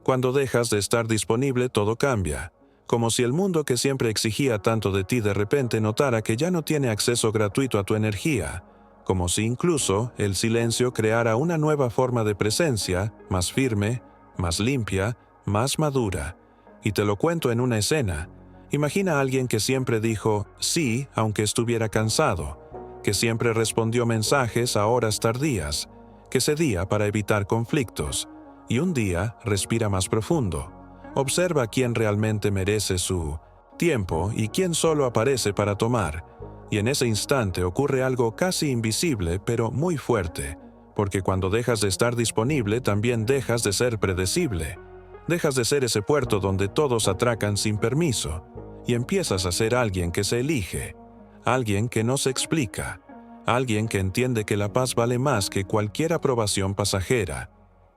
Cuando dejas de estar disponible, todo cambia. Como si el mundo que siempre exigía tanto de ti de repente notara que ya no tiene acceso gratuito a tu energía. Como si incluso el silencio creara una nueva forma de presencia, más firme, más limpia, más madura. Y te lo cuento en una escena. Imagina a alguien que siempre dijo sí aunque estuviera cansado, que siempre respondió mensajes a horas tardías, que cedía para evitar conflictos, y un día respira más profundo. Observa quién realmente merece su tiempo y quién solo aparece para tomar, y en ese instante ocurre algo casi invisible pero muy fuerte, porque cuando dejas de estar disponible también dejas de ser predecible. Dejas de ser ese puerto donde todos atracan sin permiso, y empiezas a ser alguien que se elige, alguien que no se explica, alguien que entiende que la paz vale más que cualquier aprobación pasajera.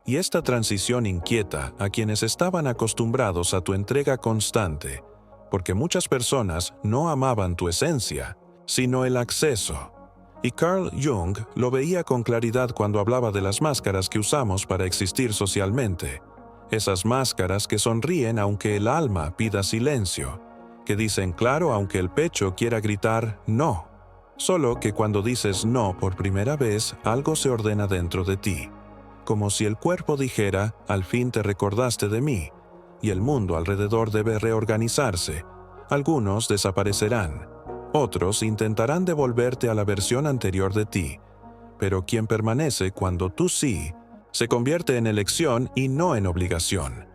Y esta transición inquieta a quienes estaban acostumbrados a tu entrega constante, porque muchas personas no amaban tu esencia, sino el acceso. Y Carl Jung lo veía con claridad cuando hablaba de las máscaras que usamos para existir socialmente. Esas máscaras que sonríen aunque el alma pida silencio, que dicen claro aunque el pecho quiera gritar no. Solo que cuando dices no por primera vez, algo se ordena dentro de ti. Como si el cuerpo dijera, al fin te recordaste de mí, y el mundo alrededor debe reorganizarse. Algunos desaparecerán, otros intentarán devolverte a la versión anterior de ti, pero quien permanece cuando tú sí, se convierte en elección y no en obligación.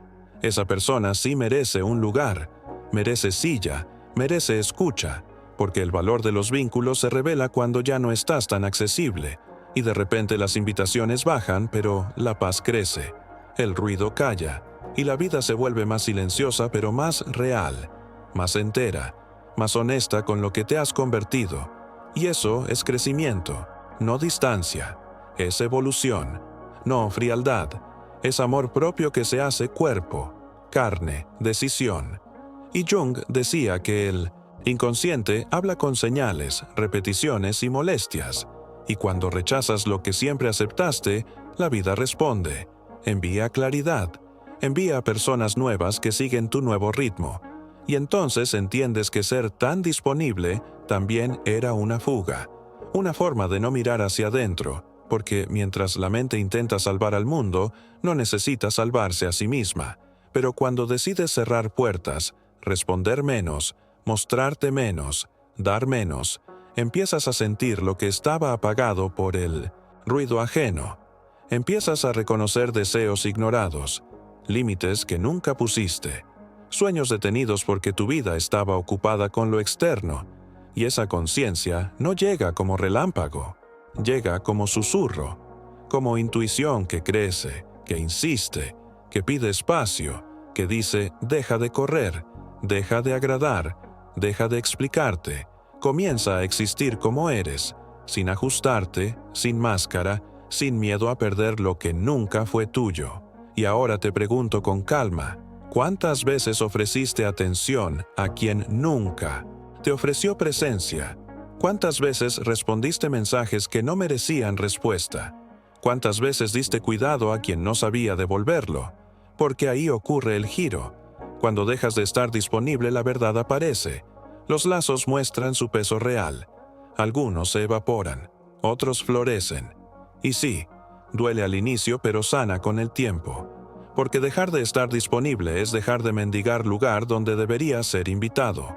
Esa persona sí merece un lugar, merece silla, merece escucha, porque el valor de los vínculos se revela cuando ya no estás tan accesible, y de repente las invitaciones bajan, pero la paz crece, el ruido calla, y la vida se vuelve más silenciosa pero más real, más entera, más honesta con lo que te has convertido. Y eso es crecimiento, no distancia, es evolución, no frialdad, es amor propio que se hace cuerpo, carne, decisión. Y Jung decía que el inconsciente habla con señales, repeticiones y molestias, y cuando rechazas lo que siempre aceptaste, la vida responde, envía claridad, envía a personas nuevas que siguen tu nuevo ritmo, y entonces entiendes que ser tan disponible también era una fuga, una forma de no mirar hacia adentro, porque mientras la mente intenta salvar al mundo, no necesita salvarse a sí misma, pero cuando decides cerrar puertas, responder menos, mostrarte menos, dar menos, empiezas a sentir lo que estaba apagado por el ruido ajeno. Empiezas a reconocer deseos ignorados, límites que nunca pusiste, sueños detenidos porque tu vida estaba ocupada con lo externo, y esa conciencia no llega como relámpago, llega como susurro, como intuición que crece, que insiste, que pide espacio, que dice deja de correr, deja de agradar, deja de explicarte, comienza a existir como eres, sin ajustarte, sin máscara, sin miedo a perder lo que nunca fue tuyo. Y ahora te pregunto con calma, ¿cuántas veces ofreciste atención a quien nunca te ofreció presencia? ¿Cuántas veces respondiste mensajes que no merecían respuesta? ¿Cuántas veces diste cuidado a quien no sabía devolverlo? Porque ahí ocurre el giro. Cuando dejas de estar disponible, la verdad aparece. Los lazos muestran su peso real. Algunos se evaporan, otros florecen. Y sí, duele al inicio pero sana con el tiempo. Porque dejar de estar disponible es dejar de mendigar lugar donde deberías ser invitado.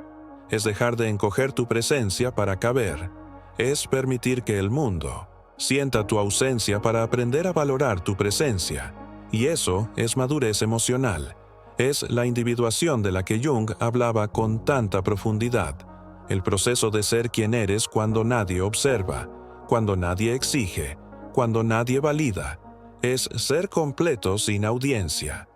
Es dejar de encoger tu presencia para caber. Es permitir que el mundo sienta tu ausencia para aprender a valorar tu presencia. Y eso es madurez emocional. Es la individuación de la que Jung hablaba con tanta profundidad. El proceso de ser quien eres cuando nadie observa, cuando nadie exige, cuando nadie valida. Es ser completo sin audiencia.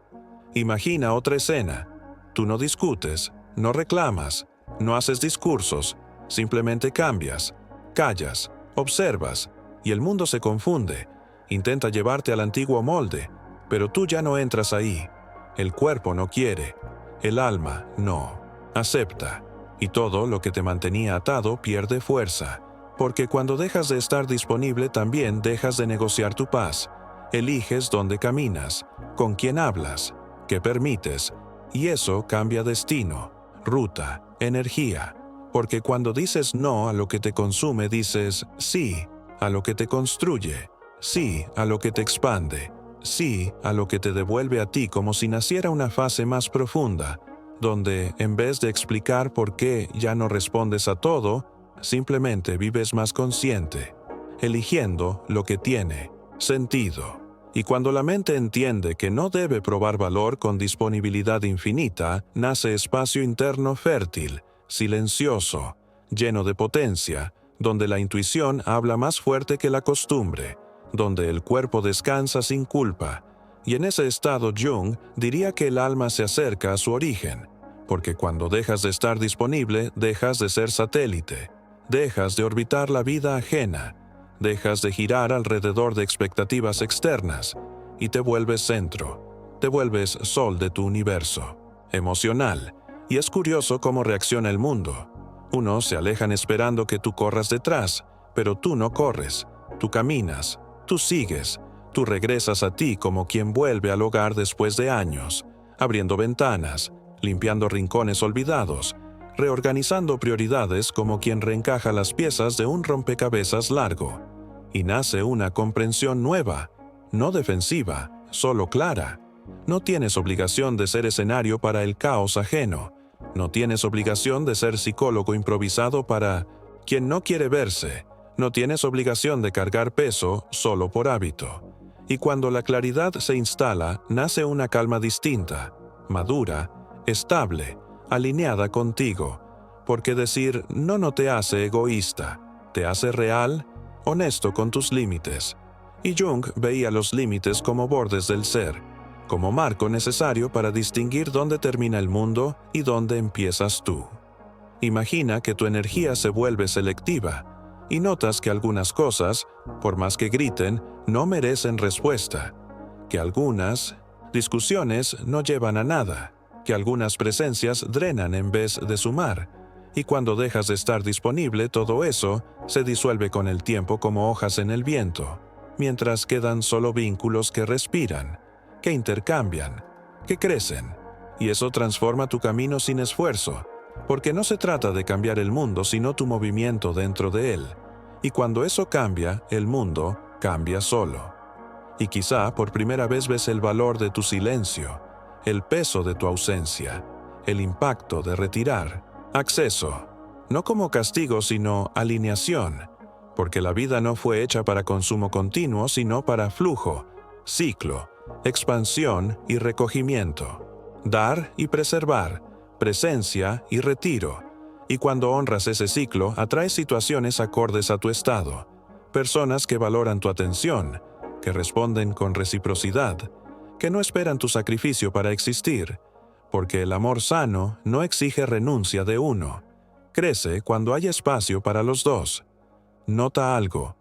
Imagina otra escena. Tú no discutes, no reclamas, no haces discursos, simplemente cambias, callas, observas, y el mundo se confunde. Intenta llevarte al antiguo molde, pero tú ya no entras ahí. El cuerpo no quiere, el alma no, acepta, y todo lo que te mantenía atado pierde fuerza, porque cuando dejas de estar disponible también dejas de negociar tu paz, eliges dónde caminas, con quién hablas, que permites, y eso cambia destino, ruta, energía. Porque cuando dices no a lo que te consume, dices sí a lo que te construye, sí a lo que te expande, sí a lo que te devuelve a ti, como si naciera una fase más profunda, donde, en vez de explicar por qué ya no respondes a todo, simplemente vives más consciente, eligiendo lo que tiene sentido. Y cuando la mente entiende que no debe probar valor con disponibilidad infinita, nace espacio interno fértil, silencioso, lleno de potencia, donde la intuición habla más fuerte que la costumbre, donde el cuerpo descansa sin culpa. Y en ese estado Jung diría que el alma se acerca a su origen, porque cuando dejas de estar disponible, dejas de ser satélite, dejas de orbitar la vida ajena, dejas de girar alrededor de expectativas externas y te vuelves centro, te vuelves sol de tu universo, emocional. Y es curioso cómo reacciona el mundo. Unos se alejan esperando que tú corras detrás, pero tú no corres, tú caminas, tú sigues, tú regresas a ti como quien vuelve al hogar después de años, abriendo ventanas, limpiando rincones olvidados, reorganizando prioridades como quien reencaja las piezas de un rompecabezas largo. Y nace una comprensión nueva, no defensiva, solo clara. No tienes obligación de ser escenario para el caos ajeno. No tienes obligación de ser psicólogo improvisado para quien no quiere verse. No tienes obligación de cargar peso solo por hábito. Y cuando la claridad se instala, nace una calma distinta, madura, estable, alineada contigo. Porque decir no te hace egoísta, te hace real, honesto con tus límites. Y Jung veía los límites como bordes del ser, como marco necesario para distinguir dónde termina el mundo y dónde empiezas tú. Imagina que tu energía se vuelve selectiva y notas que algunas cosas, por más que griten, no merecen respuesta, que algunas discusiones no llevan a nada, que algunas presencias drenan en vez de sumar. Y cuando dejas de estar disponible, todo eso se disuelve con el tiempo como hojas en el viento, mientras quedan solo vínculos que respiran, que intercambian, que crecen. Y eso transforma tu camino sin esfuerzo, porque no se trata de cambiar el mundo, sino tu movimiento dentro de él. Y cuando eso cambia, el mundo cambia solo. Y quizá por primera vez ves el valor de tu silencio, el peso de tu ausencia, el impacto de retirar. Acceso, no como castigo sino alineación, porque la vida no fue hecha para consumo continuo sino para flujo, ciclo, expansión y recogimiento, dar y preservar, presencia y retiro. Y cuando honras ese ciclo, atraes situaciones acordes a tu estado, personas que valoran tu atención, que responden con reciprocidad, que no esperan tu sacrificio para existir, porque el amor sano no exige renuncia de uno. Crece cuando hay espacio para los dos. Nota algo.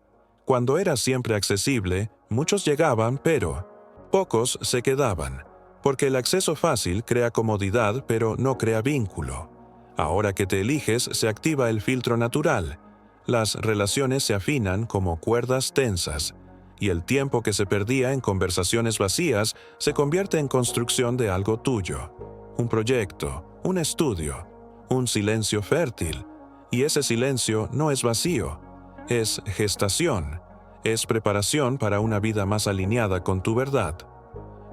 Cuando eras siempre accesible, muchos llegaban, pero pocos se quedaban, porque el acceso fácil crea comodidad, pero no crea vínculo. Ahora que te eliges, se activa el filtro natural. Las relaciones se afinan como cuerdas tensas, y el tiempo que se perdía en conversaciones vacías se convierte en construcción de algo tuyo. Un proyecto, un estudio, un silencio fértil. Y ese silencio no es vacío, es gestación, es preparación para una vida más alineada con tu verdad.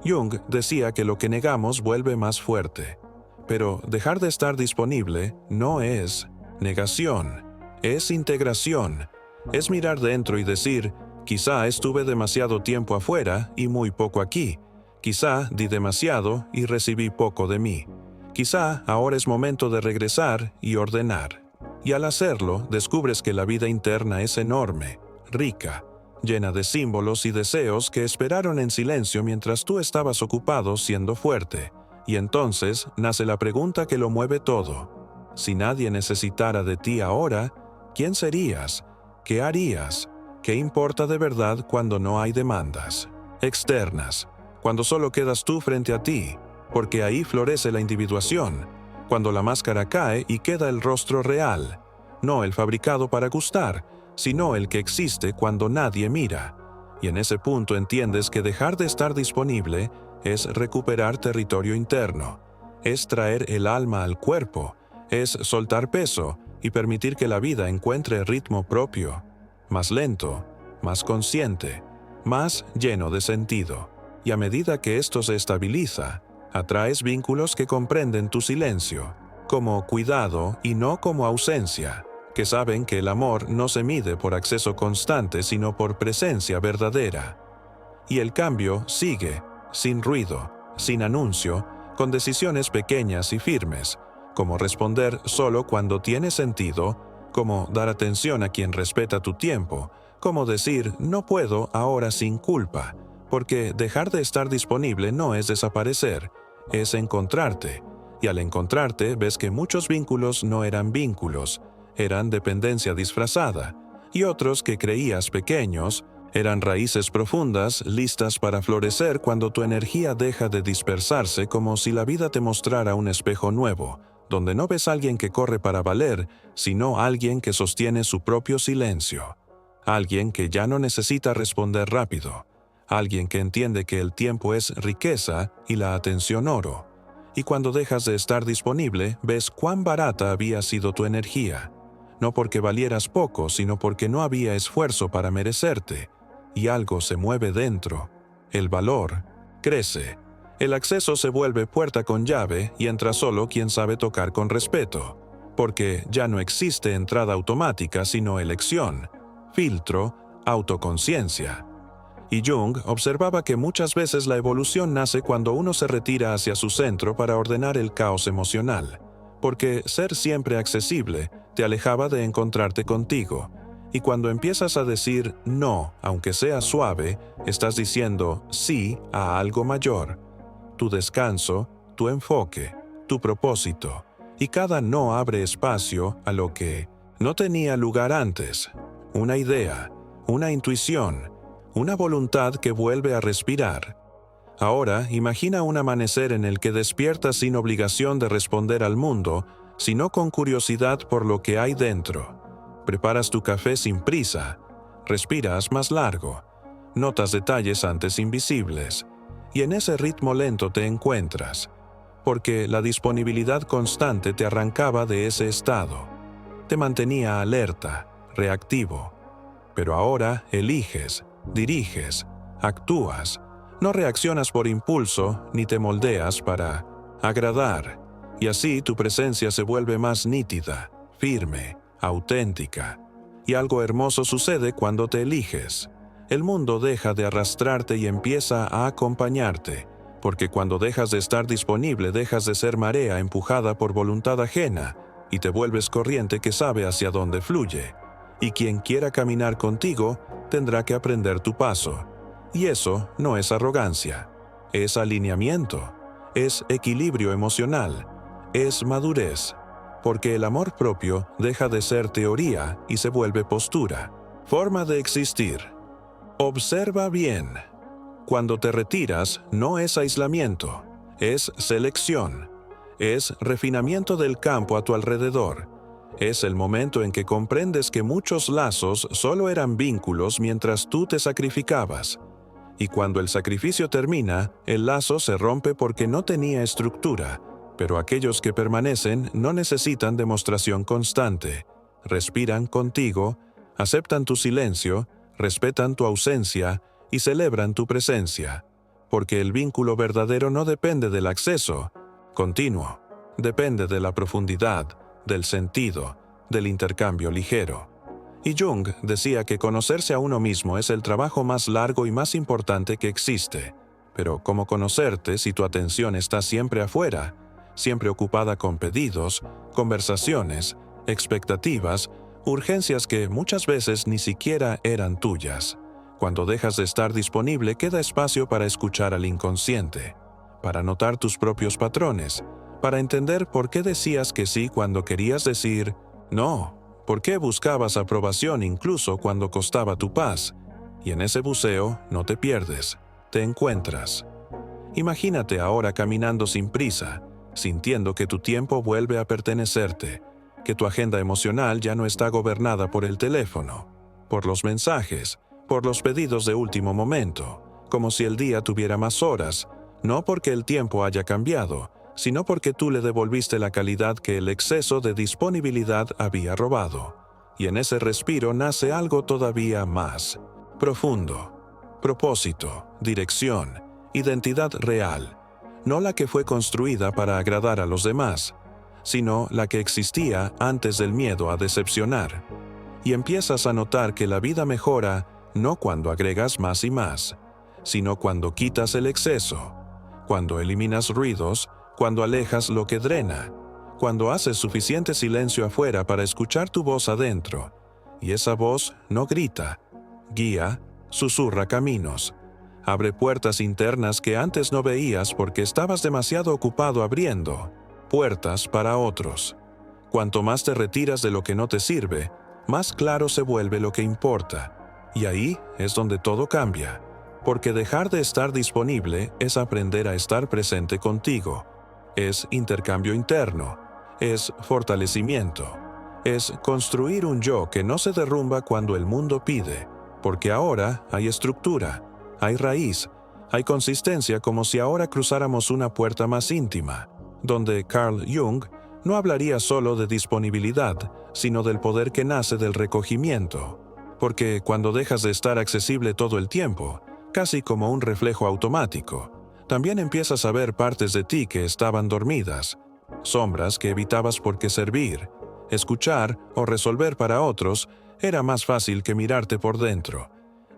Jung decía que lo que negamos vuelve más fuerte, pero dejar de estar disponible no es negación, es integración, es mirar dentro y decir, quizá estuve demasiado tiempo afuera y muy poco aquí. Quizá di demasiado y recibí poco de mí. Quizá ahora es momento de regresar y ordenar. Y al hacerlo, descubres que la vida interna es enorme, rica, llena de símbolos y deseos que esperaron en silencio mientras tú estabas ocupado siendo fuerte. Y entonces nace la pregunta que lo mueve todo. Si nadie necesitara de ti ahora, ¿quién serías? ¿Qué harías? ¿Qué importa de verdad cuando no hay demandas externas? Cuando solo quedas tú frente a ti, porque ahí florece la individuación, cuando la máscara cae y queda el rostro real, no el fabricado para gustar, sino el que existe cuando nadie mira. Y en ese punto entiendes que dejar de estar disponible es recuperar territorio interno, es traer el alma al cuerpo, es soltar peso y permitir que la vida encuentre ritmo propio, más lento, más consciente, más lleno de sentido. Y a medida que esto se estabiliza, atraes vínculos que comprenden tu silencio, como cuidado y no como ausencia, que saben que el amor no se mide por acceso constante sino por presencia verdadera. Y el cambio sigue, sin ruido, sin anuncio, con decisiones pequeñas y firmes, como responder solo cuando tiene sentido, como dar atención a quien respeta tu tiempo, como decir no puedo ahora sin culpa, porque dejar de estar disponible no es desaparecer, es encontrarte, y al encontrarte ves que muchos vínculos no eran vínculos, eran dependencia disfrazada, y otros que creías pequeños, eran raíces profundas listas para florecer cuando tu energía deja de dispersarse, como si la vida te mostrara un espejo nuevo, donde no ves a alguien que corre para valer, sino alguien que sostiene su propio silencio. Alguien que ya no necesita responder rápido. Alguien que entiende que el tiempo es riqueza y la atención oro. Y cuando dejas de estar disponible, ves cuán barata había sido tu energía. No porque valieras poco, sino porque no había esfuerzo para merecerte. Y algo se mueve dentro. El valor crece. El acceso se vuelve puerta con llave y entra solo quien sabe tocar con respeto. Porque ya no existe entrada automática, sino elección, filtro, autoconciencia. Y Jung observaba que muchas veces la evolución nace cuando uno se retira hacia su centro para ordenar el caos emocional, porque ser siempre accesible te alejaba de encontrarte contigo, y cuando empiezas a decir no, aunque sea suave, estás diciendo sí a algo mayor, tu descanso, tu enfoque, tu propósito, y cada no abre espacio a lo que no tenía lugar antes, una idea, una intuición, una voluntad que vuelve a respirar. Ahora, imagina un amanecer en el que despiertas sin obligación de responder al mundo, sino con curiosidad por lo que hay dentro. Preparas tu café sin prisa, respiras más largo, notas detalles antes invisibles, y en ese ritmo lento te encuentras, porque la disponibilidad constante te arrancaba de ese estado, te mantenía alerta, reactivo. Pero ahora eliges, diriges, actúas, no reaccionas por impulso ni te moldeas para agradar, y así tu presencia se vuelve más nítida, firme, auténtica. Y algo hermoso sucede cuando te eliges. El mundo deja de arrastrarte y empieza a acompañarte, porque cuando dejas de estar disponible dejas de ser marea empujada por voluntad ajena y te vuelves corriente que sabe hacia dónde fluye. Y quien quiera caminar contigo tendrá que aprender tu paso. Y eso no es arrogancia, es alineamiento, es equilibrio emocional, es madurez, porque el amor propio deja de ser teoría y se vuelve postura, forma de existir. Observa bien. Cuando te retiras, no es aislamiento, es selección, es refinamiento del campo a tu alrededor. Es el momento en que comprendes que muchos lazos solo eran vínculos mientras tú te sacrificabas. Y cuando el sacrificio termina, el lazo se rompe porque no tenía estructura, pero aquellos que permanecen no necesitan demostración constante. Respiran contigo, aceptan tu silencio, respetan tu ausencia y celebran tu presencia, porque el vínculo verdadero no depende del acceso continuo, depende de la profundidad, del sentido, del intercambio ligero. Y Jung decía que conocerse a uno mismo es el trabajo más largo y más importante que existe. Pero ¿cómo conocerte si tu atención está siempre afuera, siempre ocupada con pedidos, conversaciones, expectativas, urgencias que muchas veces ni siquiera eran tuyas? Cuando dejas de estar disponible queda espacio para escuchar al inconsciente, para notar tus propios patrones, para entender por qué decías que sí cuando querías decir no, por qué buscabas aprobación incluso cuando costaba tu paz, y en ese buceo no te pierdes, te encuentras. Imagínate ahora caminando sin prisa, sintiendo que tu tiempo vuelve a pertenecerte, que tu agenda emocional ya no está gobernada por el teléfono, por los mensajes, por los pedidos de último momento, como si el día tuviera más horas, no porque el tiempo haya cambiado, sino porque tú le devolviste la calidad que el exceso de disponibilidad había robado. Y en ese respiro nace algo todavía más profundo. Propósito, dirección, identidad real, no la que fue construida para agradar a los demás, sino la que existía antes del miedo a decepcionar. Y empiezas a notar que la vida mejora no cuando agregas más y más, sino cuando quitas el exceso, cuando eliminas ruidos, cuando alejas lo que drena, cuando haces suficiente silencio afuera para escuchar tu voz adentro. Y esa voz no grita, guía, susurra caminos, abre puertas internas que antes no veías porque estabas demasiado ocupado abriendo puertas para otros. Cuanto más te retiras de lo que no te sirve, más claro se vuelve lo que importa. Y ahí es donde todo cambia, porque dejar de estar disponible es aprender a estar presente contigo. Es intercambio interno, es fortalecimiento, es construir un yo que no se derrumba cuando el mundo pide, porque ahora hay estructura, hay raíz, hay consistencia, como si ahora cruzáramos una puerta más íntima, donde Carl Jung no hablaría solo de disponibilidad, sino del poder que nace del recogimiento. Porque cuando dejas de estar accesible todo el tiempo, casi como un reflejo automático, también empiezas a ver partes de ti que estaban dormidas, sombras que evitabas porque servir, escuchar o resolver para otros era más fácil que mirarte por dentro.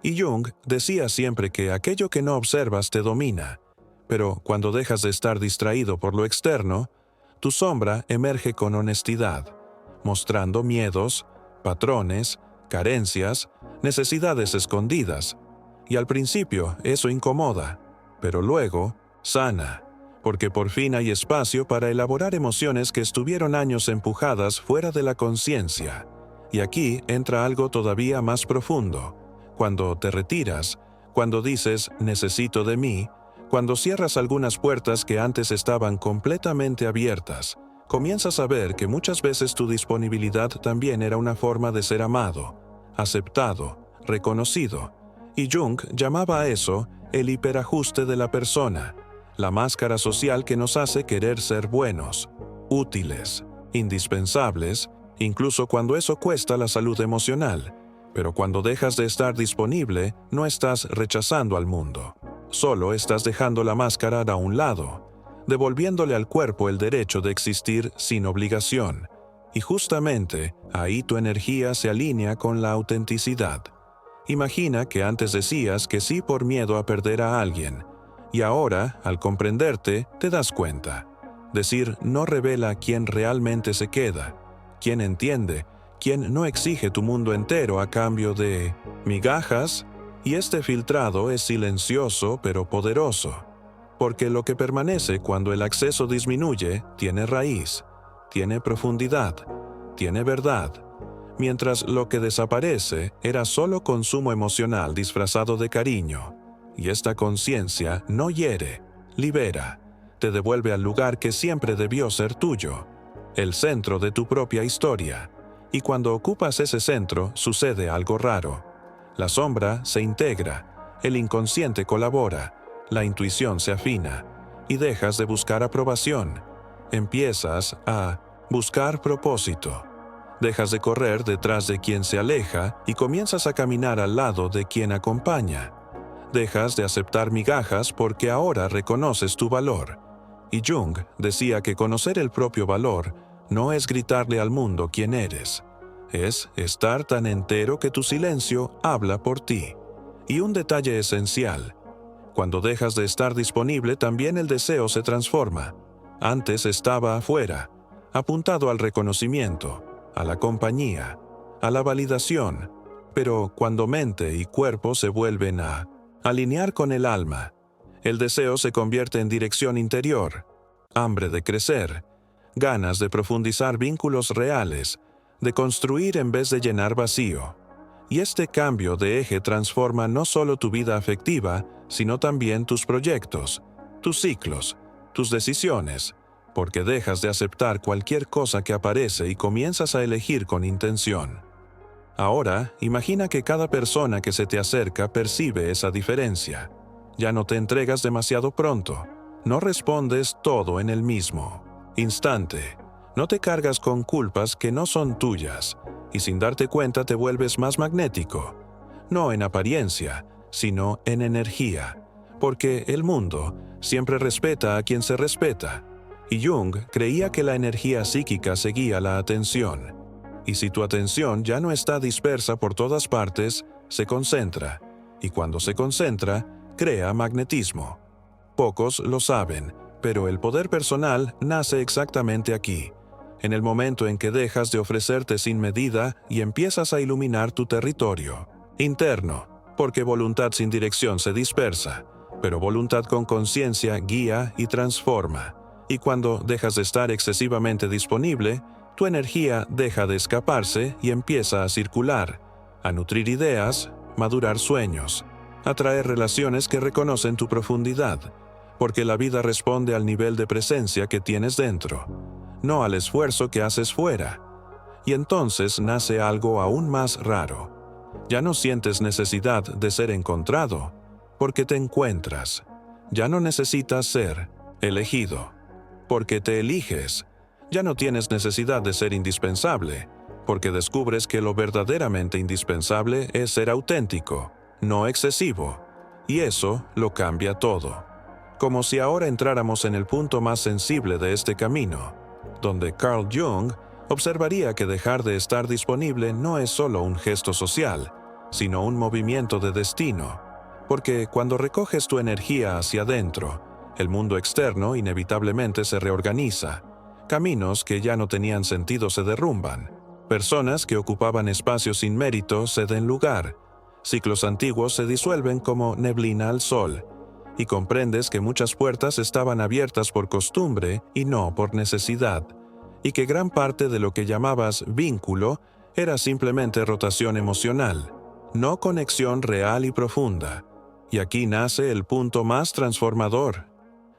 Y Jung decía siempre que aquello que no observas te domina, pero cuando dejas de estar distraído por lo externo, tu sombra emerge con honestidad, mostrando miedos, patrones, carencias, necesidades escondidas. Y al principio eso incomoda, pero luego sana, porque por fin hay espacio para elaborar emociones que estuvieron años empujadas fuera de la conciencia. Y aquí entra algo todavía más profundo. Cuando te retiras, cuando dices necesito de mí, cuando cierras algunas puertas que antes estaban completamente abiertas, comienzas a ver que muchas veces tu disponibilidad también era una forma de ser amado, aceptado, reconocido. Y Jung llamaba a eso el hiperajuste de la persona, la máscara social que nos hace querer ser buenos, útiles, indispensables, incluso cuando eso cuesta la salud emocional. Pero cuando dejas de estar disponible, no estás rechazando al mundo. Solo estás dejando la máscara a un lado, devolviéndole al cuerpo el derecho de existir sin obligación. Y justamente ahí tu energía se alinea con la autenticidad. Imagina que antes decías que sí por miedo a perder a alguien, y ahora, al comprenderte, te das cuenta. Decir no revela quién realmente se queda, quién entiende, quién no exige tu mundo entero a cambio de migajas, y este filtrado es silencioso pero poderoso, porque lo que permanece cuando el acceso disminuye tiene raíz, tiene profundidad, tiene verdad, mientras lo que desaparece era solo consumo emocional disfrazado de cariño. Y esta conciencia no hiere, libera, te devuelve al lugar que siempre debió ser tuyo, el centro de tu propia historia. Y cuando ocupas ese centro, sucede algo raro. La sombra se integra, el inconsciente colabora, la intuición se afina, y dejas de buscar aprobación. Empiezas a buscar propósito. Dejas de correr detrás de quien se aleja y comienzas a caminar al lado de quien acompaña. Dejas de aceptar migajas porque ahora reconoces tu valor. Y Jung decía que conocer el propio valor no es gritarle al mundo quién eres. Es estar tan entero que tu silencio habla por ti. Y un detalle esencial: cuando dejas de estar disponible, también el deseo se transforma. Antes estaba afuera, apuntado al reconocimiento, a la compañía, a la validación. Pero cuando mente y cuerpo se vuelven a alinear con el alma, el deseo se convierte en dirección interior, hambre de crecer, ganas de profundizar vínculos reales, de construir en vez de llenar vacío. Y este cambio de eje transforma no solo tu vida afectiva, sino también tus proyectos, tus ciclos, tus decisiones, porque dejas de aceptar cualquier cosa que aparece y comienzas a elegir con intención. Ahora, imagina que cada persona que se te acerca percibe esa diferencia. Ya no te entregas demasiado pronto. No respondes todo en el mismo instante. No te cargas con culpas que no son tuyas, y sin darte cuenta te vuelves más magnético. No en apariencia, sino en energía, porque el mundo siempre respeta a quien se respeta. Y Jung creía que la energía psíquica seguía la atención. Y si tu atención ya no está dispersa por todas partes, se concentra. Y cuando se concentra, crea magnetismo. Pocos lo saben, pero el poder personal nace exactamente aquí, en el momento en que dejas de ofrecerte sin medida y empiezas a iluminar tu territorio interno, porque voluntad sin dirección se dispersa, pero voluntad con conciencia guía y transforma. Y cuando dejas de estar excesivamente disponible, tu energía deja de escaparse y empieza a circular, a nutrir ideas, madurar sueños, atraer relaciones que reconocen tu profundidad, porque la vida responde al nivel de presencia que tienes dentro, no al esfuerzo que haces fuera. Y entonces nace algo aún más raro. Ya no sientes necesidad de ser encontrado, porque te encuentras. Ya no necesitas ser elegido, porque te eliges. Ya no tienes necesidad de ser indispensable, porque descubres que lo verdaderamente indispensable es ser auténtico, no excesivo. Y eso lo cambia todo. Como si ahora entráramos en el punto más sensible de este camino, donde Carl Jung observaría que dejar de estar disponible no es solo un gesto social, sino un movimiento de destino, porque cuando recoges tu energía hacia adentro, el mundo externo inevitablemente se reorganiza, caminos que ya no tenían sentido se derrumban, personas que ocupaban espacios sin mérito ceden lugar, ciclos antiguos se disuelven como neblina al sol, y comprendes que muchas puertas estaban abiertas por costumbre y no por necesidad, y que gran parte de lo que llamabas vínculo era simplemente rotación emocional, no conexión real y profunda. Y aquí nace el punto más transformador.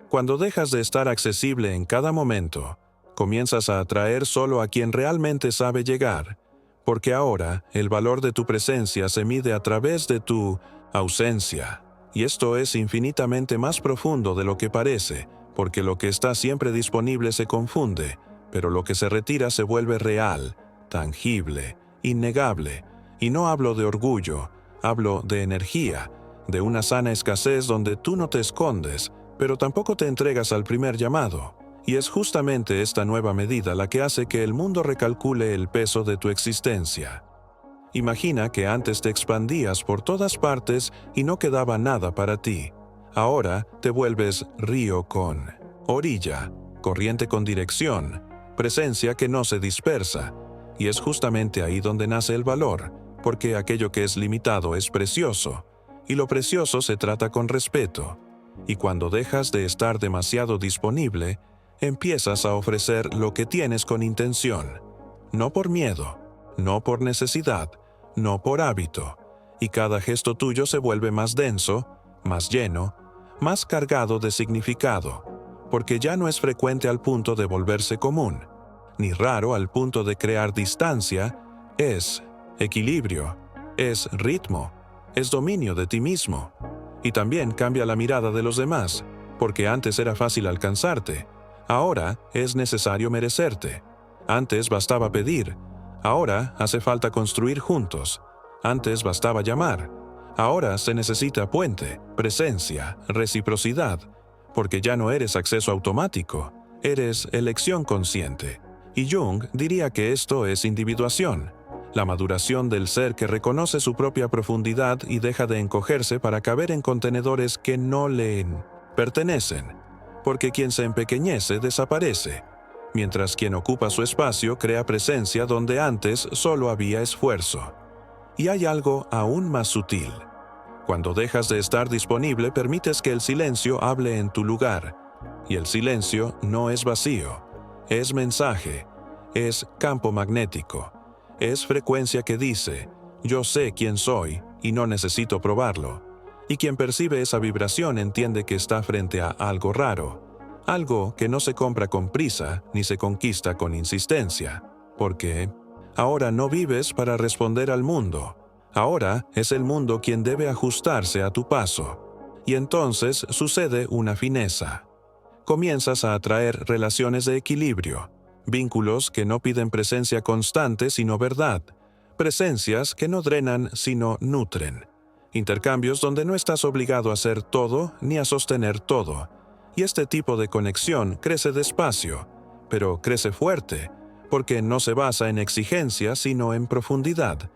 Cuando dejas de estar accesible en cada momento, comienzas a atraer solo a quien realmente sabe llegar, porque ahora el valor de tu presencia se mide a través de tu ausencia. Y esto es infinitamente más profundo de lo que parece, porque lo que está siempre disponible se confunde, pero lo que se retira se vuelve real, tangible, innegable. Y no hablo de orgullo, hablo de energía, de una sana escasez donde tú no te escondes, pero tampoco te entregas al primer llamado. Y es justamente esta nueva medida la que hace que el mundo recalcule el peso de tu existencia. Imagina que antes te expandías por todas partes y no quedaba nada para ti. Ahora te vuelves río con orilla, corriente con dirección, presencia que no se dispersa. Y es justamente ahí donde nace el valor, porque aquello que es limitado es precioso, y lo precioso se trata con respeto. Y cuando dejas de estar demasiado disponible, empiezas a ofrecer lo que tienes con intención, no por miedo, no por necesidad, no por hábito, y cada gesto tuyo se vuelve más denso, más lleno, más cargado de significado, porque ya no es frecuente al punto de volverse común, ni raro al punto de crear distancia, es equilibrio, es ritmo, es dominio de ti mismo. Y también cambia la mirada de los demás, porque antes era fácil alcanzarte, ahora es necesario merecerte. Antes bastaba pedir, ahora hace falta construir juntos. Antes bastaba llamar, ahora se necesita puente, presencia, reciprocidad, porque ya no eres acceso automático, eres elección consciente. Y Jung diría que esto es individuación, la maduración del ser que reconoce su propia profundidad y deja de encogerse para caber en contenedores que no le pertenecen, porque quien se empequeñece desaparece, mientras quien ocupa su espacio crea presencia donde antes solo había esfuerzo. Y hay algo aún más sutil. Cuando dejas de estar disponible, permites que el silencio hable en tu lugar, y el silencio no es vacío, es mensaje, es campo magnético. Es frecuencia que dice, yo sé quién soy y no necesito probarlo. Y quien percibe esa vibración entiende que está frente a algo raro, algo que no se compra con prisa ni se conquista con insistencia. Porque ahora no vives para responder al mundo. Ahora es el mundo quien debe ajustarse a tu paso. y entonces sucede una fineza. Comienzas a atraer relaciones de equilibrio, vínculos que no piden presencia constante sino verdad, presencias que no drenan sino nutren, intercambios donde no estás obligado a hacer todo ni a sostener todo, y este tipo de conexión crece despacio, pero crece fuerte, porque no se basa en exigencia sino en profundidad,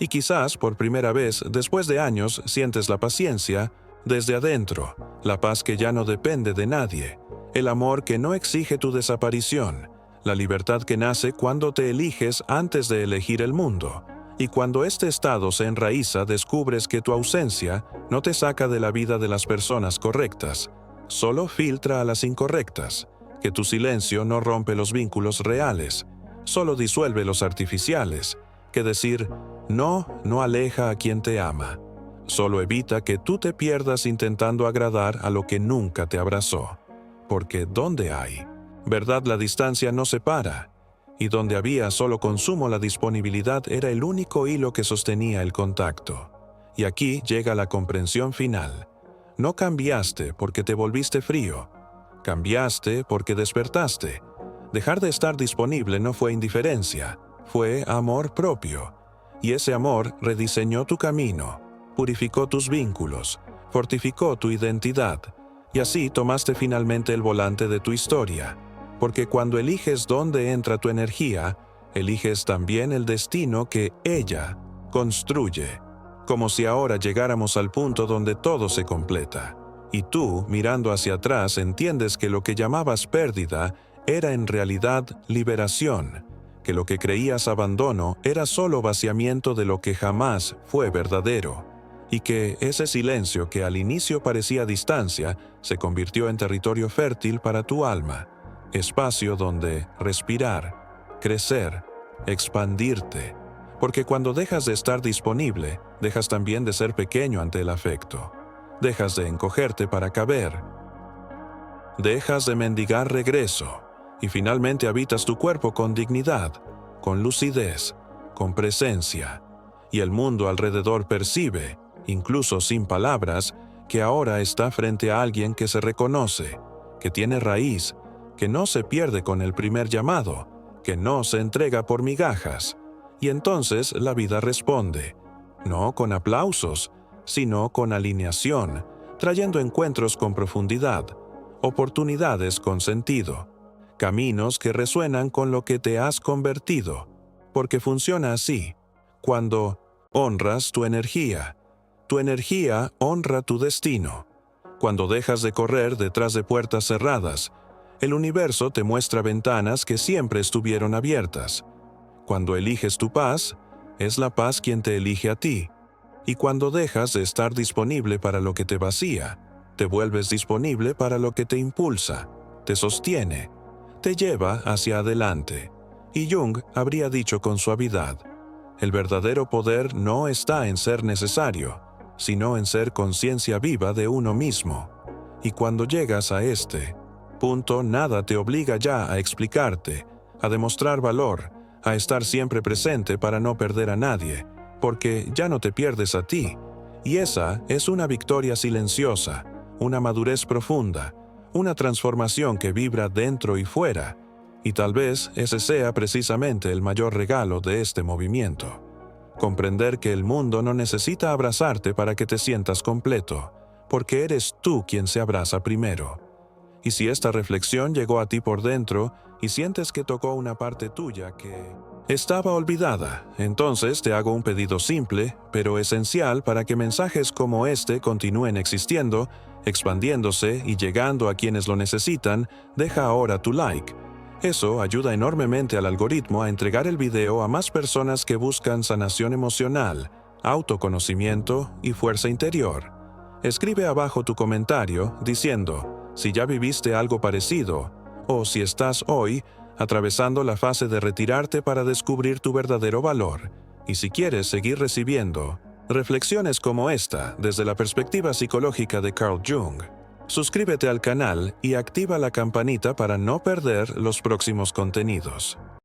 y quizás por primera vez después de años sientes la paciencia desde adentro, la paz que ya no depende de nadie, el amor que no exige tu desaparición, la libertad que nace cuando te eliges antes de elegir el mundo, y cuando este estado se enraiza descubres que tu ausencia no te saca de la vida de las personas correctas, solo filtra a las incorrectas, que tu silencio no rompe los vínculos reales, solo disuelve los artificiales, que decir no aleja a quien te ama, solo evita que tú te pierdas intentando agradar a lo que nunca te abrazó, porque ¿dónde hay verdad la distancia no separa? Y donde había solo consumo la disponibilidad era el único hilo que sostenía el contacto. Y aquí llega la comprensión final. No cambiaste porque te volviste frío. Cambiaste porque despertaste. Dejar de estar disponible no fue indiferencia, fue amor propio. Y ese amor rediseñó tu camino, purificó tus vínculos, fortificó tu identidad. Y así tomaste finalmente el volante de tu historia. Porque cuando eliges dónde entra tu energía, eliges también el destino que ella construye. Como si ahora llegáramos al punto donde todo se completa. Y tú, mirando hacia atrás, entiendes que lo que llamabas pérdida era en realidad liberación, que lo que creías abandono era solo vaciamiento de lo que jamás fue verdadero, y que ese silencio que al inicio parecía distancia se convirtió en territorio fértil para tu alma, espacio donde respirar, crecer, expandirte, porque cuando dejas de estar disponible, dejas también de ser pequeño ante el afecto, dejas de encogerte para caber, dejas de mendigar regreso, y finalmente habitas tu cuerpo con dignidad, con lucidez, con presencia, y el mundo alrededor percibe, incluso sin palabras, que ahora está frente a alguien que se reconoce, que tiene raíz, que no se pierde con el primer llamado, que no se entrega por migajas. Y entonces la vida responde, no con aplausos, sino con alineación, trayendo encuentros con profundidad, oportunidades con sentido, caminos que resuenan con lo que te has convertido, porque funciona así, cuando honras tu energía honra tu destino. Cuando dejas de correr detrás de puertas cerradas, el universo te muestra ventanas que siempre estuvieron abiertas. Cuando eliges tu paz, es la paz quien te elige a ti. Y cuando dejas de estar disponible para lo que te vacía, te vuelves disponible para lo que te impulsa, te sostiene, te lleva hacia adelante. Y Jung habría dicho con suavidad, el verdadero poder no está en ser necesario, sino en ser conciencia viva de uno mismo. Y cuando llegas a este punto, nada te obliga ya a explicarte, a demostrar valor, a estar siempre presente para no perder a nadie, porque ya no te pierdes a ti. Y esa es una victoria silenciosa, una madurez profunda, una transformación que vibra dentro y fuera. Y tal vez ese sea precisamente el mayor regalo de este movimiento. Comprender que el mundo no necesita abrazarte para que te sientas completo, porque eres tú quien se abraza primero. Y si esta reflexión llegó a ti por dentro y sientes que tocó una parte tuya que estaba olvidada, entonces te hago un pedido simple, pero esencial para que mensajes como este continúen existiendo, expandiéndose y llegando a quienes lo necesitan. Deja ahora tu like. Eso ayuda enormemente al algoritmo a entregar el video a más personas que buscan sanación emocional, autoconocimiento y fuerza interior. Escribe abajo tu comentario diciendo si ya viviste algo parecido, o si estás hoy atravesando la fase de retirarte para descubrir tu verdadero valor, y si quieres seguir recibiendo reflexiones como esta desde la perspectiva psicológica de Carl Jung. Suscríbete al canal y activa la campanita para no perder los próximos contenidos.